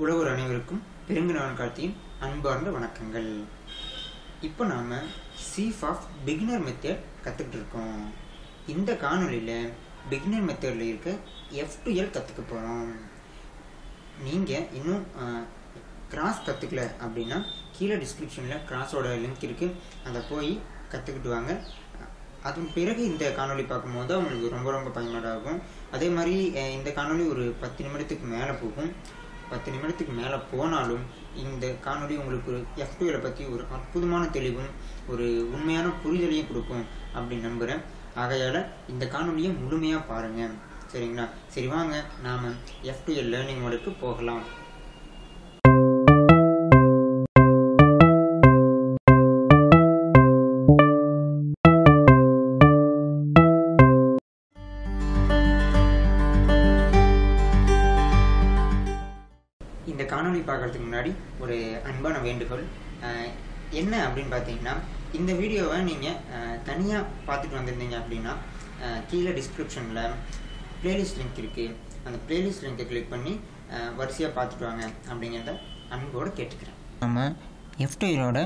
உழவர் அனைவருக்கும் பெருங்கினவன் கார்த்தியின் அன்பார்ந்த வணக்கங்கள். இப்போ நாம் CFOP பிகினர் மெத்தட் கற்றுக்கிட்டு இருக்கோம். இந்த காணொலியில் பிகினர் மெத்தடில் இருக்க F2L கற்றுக்க போகிறோம். நீங்கள் இன்னும் கிராஸ் கற்றுக்கல அப்படின்னா கீழே டிஸ்கிரிப்ஷனில் கிராஸோட லிங்க் இருக்குது, அதை போய் கற்றுக்கிட்டு வாங்க. அதன் பிறகு இந்த காணொலி பார்க்கும்போது அவங்களுக்கு ரொம்ப பயனுள்ளதாகும். அதே மாதிரி இந்த காணொலி ஒரு 10 நிமிடத்துக்கு மேலே போகும். 10 நிமிடத்துக்கு மேலே போனாலும் இந்த காணொலி உங்களுக்கு F2L பற்றி ஒரு அற்புதமான தெளிவும் ஒரு உண்மையான புரிதலையும் கொடுக்கும் அப்படின்னு நம்புகிறேன். ஆகையால் இந்த காணொலியை முழுமையாக பாருங்கள், சரிங்களா? சரி, வாங்க நாம் F2L லேர்னிங் மோடுக்கு போகலாம். இந்த காணொலி பார்க்கறதுக்கு முன்னாடி ஒரு அன்பான வேண்டுகோள் என்ன அப்படின்னு பார்த்தீங்கன்னா, இந்த வீடியோவை நீங்கள் தனியாக பார்த்துட்டு வந்திருந்தீங்க அப்படின்னா கீழே டிஸ்கிரிப்ஷனில் பிளேலிஸ்ட் லிங்க் இருக்குது. அந்த பிளேலிஸ்ட் லிங்கை கிளிக் பண்ணி வரிசையாக பார்த்துட்டு வாங்க அப்படிங்கிறத அன்போடு கேட்டுக்கிறேன். நம்ம F2Lோட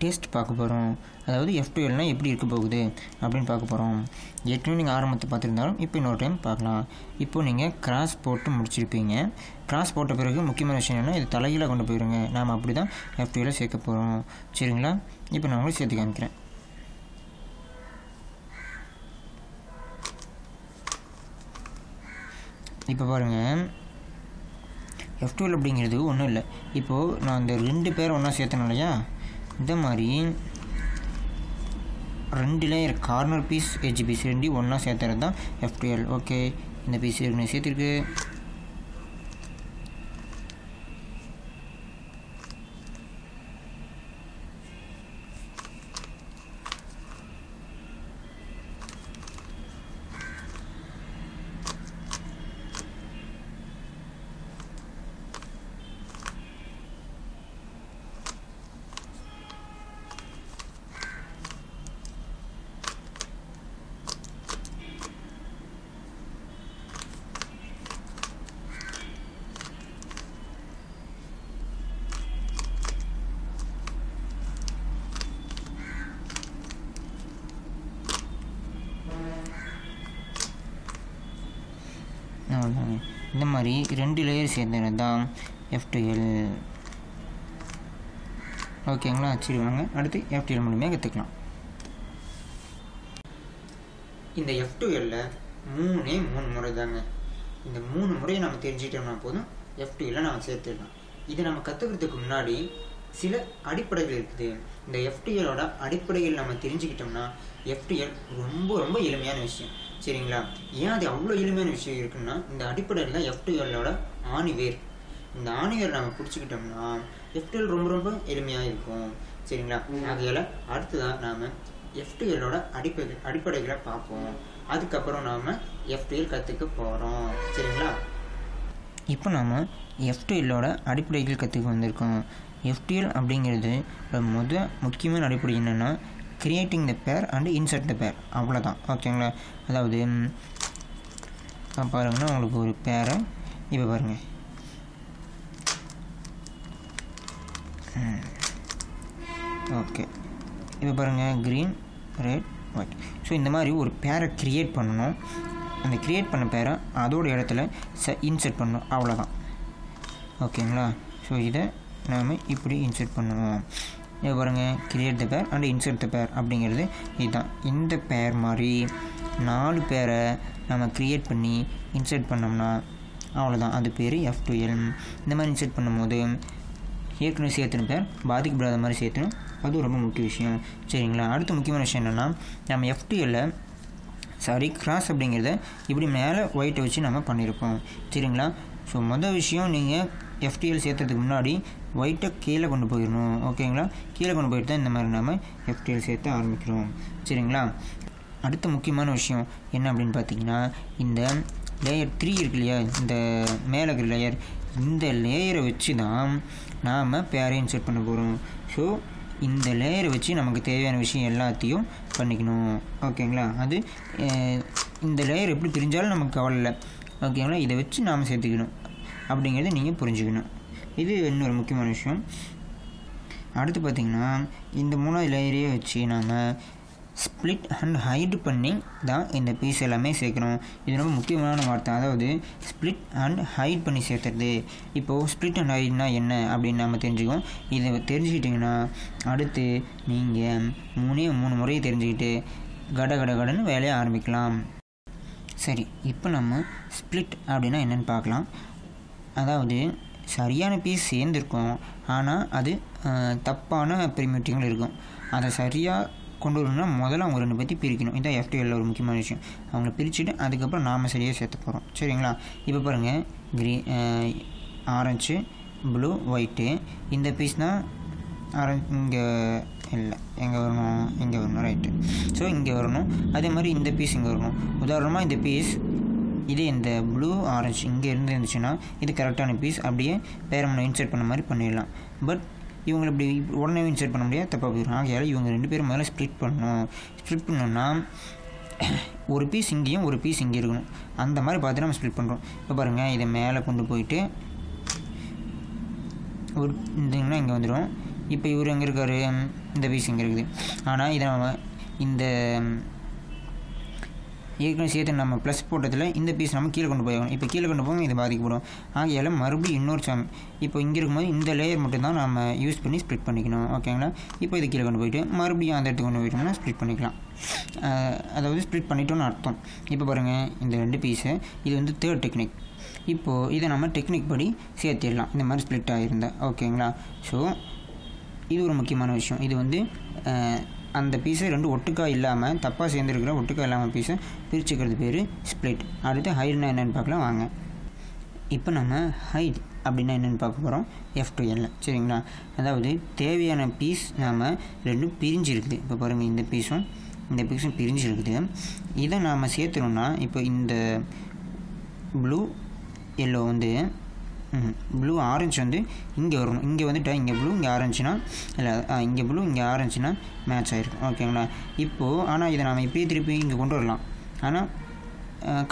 டெஸ்ட் பார்க்க போகிறோம். அதாவது F2Lனால் எப்படி இருக்க போகுது அப்படின்னு பார்க்க போகிறோம். ஏற்கனவே நீங்கள் ஆரம்பத்தை பார்த்துருந்தாலும் இப்போ இன்னொரு டைம் பார்க்கலாம். இப்போது நீங்கள் கிராஸ் போட்டு முடிச்சிருப்பீங்க. கிராஸ் போட்ட பிறகு முக்கியமான விஷயம் என்னென்னா, இது தலைகீழாக கொண்டு போயிடுங்க. நாம் அப்படி தான் F2L சேர்க்க போகிறோம், சரிங்களா? இப்போ நான் உங்களுக்கு சேர்த்து காமிக்கிறேன். இப்போ பாருங்கள், F2L அப்படிங்கிறது ஒன்றும் இல்லை. இப்போது நான் இந்த 2 பேரை ஒன்றா சேர்த்தேன் இல்லையா, இந்த மாதிரி 2 layer corner piece edge piece 2 ஒன்றா சேர்த்துறது தான் F2L. ஓகே, இந்த பீஸ் சேர்த்துருக்கு. இந்த மாதிரி 2 லேயர் சேர்ந்தது தான் F2L. ஓகேங்களா? சரி, வாங்க அடுத்து F2L மூலமே கற்றுக்கலாம். இந்த F2L 3 முறை தாங்க. இந்த 3 முறையை நம்ம தெரிஞ்சுக்கிட்டோம்னா போதும், F2L நம்ம சேர்த்துடலாம். இதை நம்ம கற்றுக்கிறதுக்கு முன்னாடி சில அடிப்படைகள் இருக்குது. இந்த F2Lோட அடிப்படைகள் நம்ம தெரிஞ்சுக்கிட்டோம்னா F2L ரொம்ப எளிமையான விஷயம், சரிங்களா? ஏன் அது அவ்வளோ எளிமையான விஷயம் இருக்குன்னா, இந்த அடிப்படையில் தான் F2Lோட ஆணிவேர். இந்த ஆணிவேர் நம்ம பிடிச்சிக்கிட்டோம்னா F2L ரொம்ப எளிமையாக இருக்கும், சரிங்களா? ஆகையால் அடுத்துதான் நாம் F2Lோட அடிப்படைகளை பார்ப்போம். அதுக்கப்புறம் நாம் F2L கற்றுக்க போகிறோம், சரிங்களா? இப்போ நாம் F2Lோட அடிப்படைகள் கற்றுக்க வந்திருக்கோம். F2L அப்படிங்கிறது முக்கியமான அடிப்படை என்னென்னா, கிரியேட்டிங் த பேர் அண்ட் இன்சர்ட் த பேர், அவ்வளோதான். ஓகேங்களா? அதாவது பாருங்கன்னா, உங்களுக்கு ஒரு பேரை இப்போ பாருங்கள், ஓகே, இப்போ பாருங்கள், க்ரீன், ரெட், ஒயிட். ஸோ இந்த மாதிரி ஒரு பேரை க்ரியேட் பண்ணணும். அந்த க்ரியேட் பண்ண பேரை அதோட இடத்துல இன்சர்ட் பண்ணணும், அவ்வளோதான். ஓகேங்களா? ஸோ இதை நாம் இப்படி இன்சர்ட் பண்ணுவோம். இது பாருங்கள், கிரியேட் த பேர் அண்ட் இன்சர்ட் த பேர் அப்படிங்கிறது இதுதான். இந்த பேர் மாதிரி 4 பேரை நம்ம க்ரியேட் பண்ணி இன்சர்ட் பண்ணோம்னா அவ்வளோதான், அது பேர் F2L. இந்த மாதிரி இன்சர்ட் பண்ணும்போது ஏற்கனவே சேர்த்துன பேர் பாதிக்கப்படாத மாதிரி சேர்த்துணும், அது ரொம்ப முக்கிய விஷயம், சரிங்களா? அடுத்த முக்கியமான விஷயம் என்னென்னா, நம்ம F2L கிராஸ் அப்படிங்கிறத இப்படி மேலே ஒயிட்டை வச்சு நம்ம பண்ணியிருப்போம், சரிங்களா? ஸோ மொதல் விஷயம், நீங்கள் F2L சேர்த்துறதுக்கு முன்னாடி ஒயிட்டை கீழே கொண்டு போயிடணும், ஓகேங்களா? கீழே கொண்டு போயிட்டு தான் இந்த மாதிரி நம்ம F2L சேர்த்து ஆரம்பிக்கிறோம், சரிங்களா? அடுத்த முக்கியமான விஷயம் என்ன அப்படின்னு பார்த்தீங்கன்னா, இந்த லேயர் 3 இருக்கு இல்லையா, இந்த மேலே இருக்கிற லேயர், இந்த லேயரை வச்சு தான் நாம் பேரை இன்சர்ட் பண்ண போகிறோம். ஸோ இந்த லேயரை வச்சு நமக்கு தேவையான விஷயம் எல்லாத்தையும் பண்ணிக்கணும், ஓகேங்களா? அது இந்த லேயர் எப்படி பிரிஞ்சாலும் நமக்கு கவலை இல்லை, ஓகேங்களா? இதை வச்சு நாம் சேர்த்துக்கணும் அப்படிங்கிறத நீங்கள் புரிஞ்சுக்கணும். இது இன்னொரு முக்கியமான விஷயம். அடுத்து பார்த்திங்கன்னா இந்த 3வது லேயரையே வச்சு நாம் ஸ்ப்ளிட் அண்ட் ஹைட் பண்ணி தான் இந்த பீஸ் எல்லாமே சேர்க்கணும். இது ரொம்ப முக்கியமான வார்த்தை, அதாவது ஸ்ப்ளிட் அண்ட் ஹைட் பண்ணி சேர்த்துறது. இப்போது ஸ்ப்ளிட் அண்ட் ஹைட்னா என்ன அப்படின்னு நம்ம தெரிஞ்சுக்கோம். இதை தெரிஞ்சுக்கிட்டிங்கன்னா அடுத்து நீங்கள் 3 முறையை தெரிஞ்சுக்கிட்டு கடன்னு வேலையை ஆரம்பிக்கலாம். சரி, இப்போ நம்ம ஸ்ப்ளிட் அப்படின்னா என்னென்னு பார்க்கலாம். அதாவது சரியான பீஸ் சேர்ந்துருக்கும், ஆனால் அது தப்பான பிரிமிட்டிவ்கள் இருக்கும். அதை சரியாக கொண்டு வரணும்னா முதல்ல அவங்க 2 பற்றி பிரிக்கணும். இதான் F2L ஒரு முக்கியமான விஷயம். அவங்கள பிரிச்சுட்டு அதுக்கப்புறம் நாம் சரியாக சேர்த்து போகிறோம். சரிங்களா? இப்போ பாருங்கள், ஆரஞ்சு, ப்ளூ, ஒயிட்டு. இந்த பீஸ் தான் ஆரஞ்சு. இங்கே இல்லை, எங்கே வரணும்? இங்கே வரணும். ரைட்டு. ஸோ இங்கே வரணும். அதே மாதிரி இந்த பீஸ் இங்கே வரணும். உதாரணமாக இந்த பீஸ் இதே இந்த ப்ளூ ஆரஞ்சு இங்கே இருந்துச்சுன்னா இது கரெக்டான பீஸ். அப்படியே பேரமனை இன்சர்ட் பண்ண மாதிரி பண்ணிடலாம். பட் இவங்களை இப்படி உடனே இன்சர்ட் பண்ண முடியாது, தப்பாக போயிடும். ஆகையால் இவங்க 2 பேரும் முதல்ல ஸ்ப்ளிட் பண்ணணும். ஸ்ப்ளிட் பண்ணோன்னா ஒரு பீஸ் இங்கேயும் ஒரு பீஸ் இங்கே இருக்கணும். அந்த மாதிரி பார்த்து நம்ம ஸ்ப்ளிட் பண்ணுறோம். இப்போ பாருங்கள், இதை மேலே கொண்டு போயிட்டு ஒரு இந்தங்கன்னா இங்கே வந்துடும். இப்போ இவர் எங்கே இருக்கார்? இந்த பீஸ் இங்கே இருக்குது. ஆனால் இதை நம்ம இந்த ஏற்கனவே சேர்த்து நம்ம ப்ளஸ் போட்டதில் இந்த பீஸ் நம்ம கீழே கொண்டு போயிடணும். இப்போ கீழே கொண்டு போகும் இது பாதிக்கப்படும். ஆகையால் மறுபடியும் இன்னொரு இப்போ இங்கே இருக்கும்போது இந்த லேயர் மட்டும்தான் நம்ம யூஸ் பண்ணி ஸ்ப்ளிட் பண்ணிக்கணும். ஓகேங்களா? இப்போ இது கீழே கொண்டு போயிட்டு மறுபடியும் அந்த இடத்துக்கு கொண்டு போயிட்டோம்னா ஸ்ப்ளிட் பண்ணிக்கலாம். அதாவது ஸ்ப்ளிட் பண்ணிட்டோன்னு அர்த்தம். இப்போ பாருங்கள், இந்த 2 பீஸு இது வந்து 3rd டெக்னிக். இப்போது இதை நம்ம டெக்னிக் படி சேர்த்திடலாம், இந்த மாதிரி ஸ்ப்ளிட் ஆகிருந்தா. ஓகேங்களா? ஸோ இது ஒரு முக்கியமான விஷயம். இது வந்து அந்த பீஸை 2 ஒட்டுக்கா இல்லாமல் தப்பாக சேர்ந்துருக்கிற ஒட்டுக்கா இல்லாமல் பீஸை பிரிச்சுக்கிறது பேர் ஸ்ப்ளிட். அடுத்து ஹைட்னா என்னென்னு பார்க்கலாம் வாங்க. இப்போ நம்ம ஹைட் அப்படின்னா என்னென்னு பார்க்க போகிறோம் F2L. சரிங்களா? அதாவது தேவையான பீஸ் நாம் 2 பிரிஞ்சிருக்குது. இப்போ பாருங்கள், இந்த பீஸும் பிரிஞ்சிருக்குது. இதை நாம் சேர்த்துனோம்னா இப்போ இந்த ப்ளூ எல்லோ வந்து ப்ளூ ஆரஞ்சு வந்து இங்கே வரணும். இங்கே வந்துட்டா இங்கே ப்ளூ இங்கே ஆரஞ்சுனா இல்லை, இங்கே ப்ளூ இங்கே ஆரஞ்சுனா மேட்ச் ஆகிருக்கும். ஓகேங்களா? இப்போது ஆனால் இதை நம்ம இப்படியே திருப்பி இங்கே கொண்டு வரலாம். ஆனால்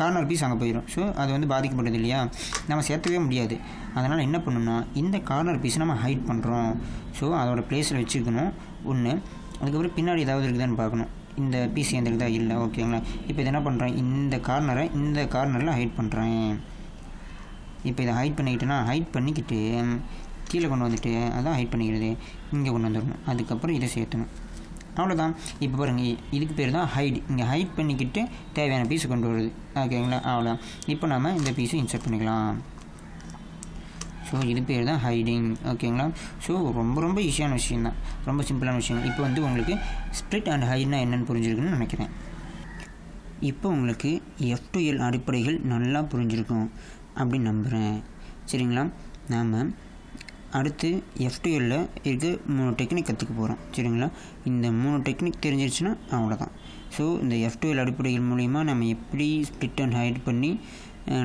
கார்னர் பீஸ் அங்கே போயிடும். ஸோ அது வந்து பாதிக்கப்பட்டது இல்லையா? நம்ம சேர்த்துக்கவே முடியாது. அதனால் என்ன பண்ணணும்னா இந்த கார்னர் பீஸை நம்ம ஹைட் பண்ணுறோம். ஸோ அதோட பிளேஸில் வச்சுக்கணும் ஒன்று. அதுக்கப்புறம் பின்னாடி ஏதாவது இருக்குதான்னு பார்க்கணும். இந்த பீஸ் சேர்ந்துருக்குதா இல்லை. ஓகேங்களா? இப்போ இது என்ன பண்ணுறேன், இந்த கார்னரில் ஹைட் பண்ணுறேன். இப்போ இதை ஹைட் பண்ணிக்கிட்டேன்னா ஹைட் பண்ணிக்கிட்டு கீழே கொண்டு வந்துட்டு அதான் ஹைட் பண்ணிக்கிறது, இங்கே கொண்டு வந்துடணும். அதுக்கப்புறம் இதை சேர்த்தணும். அவ்வளோதான். இப்போ பாருங்கள், இதுக்கு பேர் தான் ஹைட். இங்கே ஹைட் பண்ணிக்கிட்டு தேவையான பீஸை கொண்டு வருது. ஓகேங்களா? அவ்வளோதான். இப்போ நம்ம இந்த பீஸை இன்சர்ட் பண்ணிக்கலாம். ஸோ இது பேர் தான் ஹைடிங். ஓகேங்களா? ஸோ ரொம்ப ஈஸியான விஷயம் தான், ரொம்ப சிம்பிளான விஷயம். இப்போ வந்து உங்களுக்கு ஸ்ப்ளிட் அண்ட் ஹைட்னா என்னென்னு புரிஞ்சிருக்குன்னு நினைக்கிறேன். இப்போ உங்களுக்கு F2L அடிப்படைகள் நல்லா புரிஞ்சிருக்கும் அப்படின்னு நம்புகிறேன். சரிங்களா? நாம் அடுத்து F2L இருக்க 3 டெக்னிக் கற்றுக்க போகிறோம். சரிங்களா? இந்த 3 டெக்னிக் தெரிஞ்சிருச்சுன்னா அவ்வளோதான். ஸோ இந்த F2L அடிப்படைகள் மூலிமா நம்ம எப்படி ஸ்ப்ளிட் அண்ட் ஹைட் பண்ணி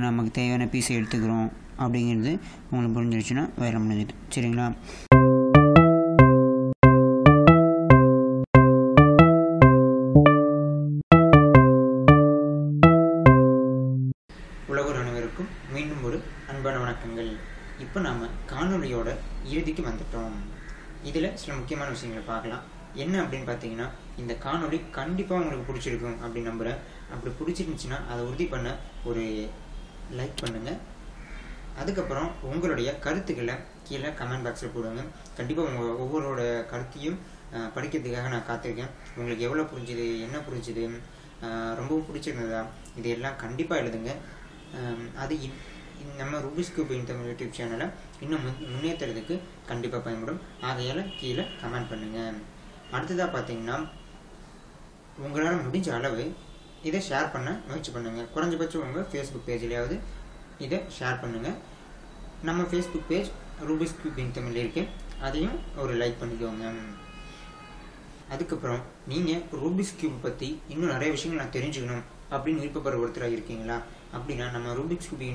நமக்கு தேவையான பீஸை எடுத்துக்கிறோம் அப்படிங்கிறது உங்களுக்கு புரிஞ்சிருச்சுன்னா வேலை முடிஞ்சுது. சரிங்களா? உலகர் அனைவருக்கும் மீண்டும் ஒரு அன்பான வணக்கங்கள். இப்போ நாம் காணொலியோட இறுதிக்கு வந்துட்டோம். இதில் சில முக்கியமான விஷயங்களை பார்க்கலாம். என்ன அப்படின்னு பார்த்தீங்கன்னா, இந்த காணொலி கண்டிப்பாக உங்களுக்கு பிடிச்சிருக்கும் அப்படின்னு நம்புகிறேன். அப்படி பிடிச்சிருந்துச்சுன்னா அதை உறுதி பண்ண ஒரு லைக் பண்ணுங்கள். அதுக்கப்புறம் உங்களுடைய கருத்துக்களை கீழே கமெண்ட் பாக்ஸில் போடுங்க. கண்டிப்பாக உங்கள் ஒவ்வொருடைய கருத்தையும் படிக்கிறதுக்காக நான் காத்திருக்கேன். உங்களுக்கு எவ்வளோ புரிஞ்சுது, என்ன புரிஞ்சுது, ரொம்பவும் பிடிச்சிருந்ததா, இதையெல்லாம் கண்டிப்பாக எழுதுங்க. அது நம்ம ரூபிக்ஸ் கியூப் இன் தமிழ் யூடியூப் சேனலை இன்னும் முன்னேற்றுறதுக்கு கண்டிப்பாக பயன்படும். ஆகையால் கீழே கமெண்ட் பண்ணுங்கள். அடுத்ததாக பார்த்தீங்கன்னா, உங்களால் முடிஞ்ச அளவு இதை ஷேர் பண்ண முயற்சி பண்ணுங்கள். குறைஞ்சபட்சம் உங்கள் ஃபேஸ்புக் பேஜ்லையாவது இதை ஷேர் பண்ணுங்கள். நம்ம ஃபேஸ்புக் பேஜ் ரூபிக்ஸ் கியூப் இன் தமிழ் இருக்குது, அதையும் ஒரு லைக் பண்ணிக்கோங்க. அதுக்கப்புறம் நீங்கள் ரூபிக்ஸ் கியூப் பற்றி இன்னும் நிறைய விஷயங்கள் நான் தெரிஞ்சுக்கணும் அப்படின்னு விருப்பப்படுற ஒருத்தராக இருக்கீங்களா? அப்படின்னா நம்ம ரூபிக்ஸ் கியூப்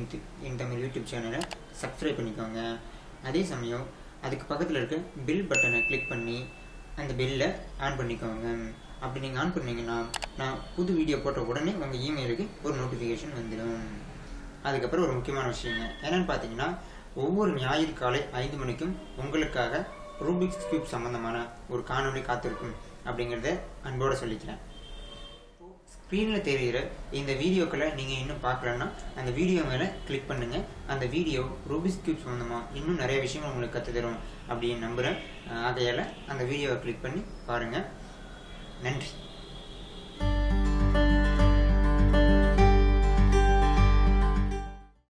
இன் தமிழ் யூடியூப் சேனலை சப்ஸ்கிரைப் பண்ணிக்கோங்க. அதே சமயம் அதுக்கு பக்கத்தில் இருக்க பில் பட்டனை கிளிக் பண்ணி அந்த பெல்லை ஆன் பண்ணிக்கோங்க. அப்படி நீங்கள் ஆன் பண்ணிங்கன்னா நான் புது வீடியோ போட்ட உடனே உங்கள் இமெயிலுக்கு ஒரு நோட்டிஃபிகேஷன் வந்துடும். அதுக்கப்புறம் ஒரு முக்கியமான விஷயங்க என்னென்னு பார்த்தீங்கன்னா, ஒவ்வொரு ஞாயிறு காலை 5 மணிக்கும் உங்களுக்காக ரூபிக்ஸ் கியூப் சம்பந்தமான ஒரு காணொளி காத்திருக்கும் அப்படிங்கிறத அன்போடு சொல்லிக்கிறேன். ஸ்க்ரீனில் தெரிகிற இந்த வீடியோக்களை நீங்கள் இன்னும் பார்க்கலன்னா அந்த வீடியோ மேலே கிளிக் பண்ணுங்கள். அந்த வீடியோ ரூபிக்ஸ் கியூப் சம்மந்தமாக இன்னும் நிறைய விஷயங்கள் உங்களுக்கு கற்றுத்தரும் அப்படின்னு நம்புகிறேன். ஆகையால் அந்த வீடியோவை கிளிக் பண்ணி பாருங்கள். நன்றி.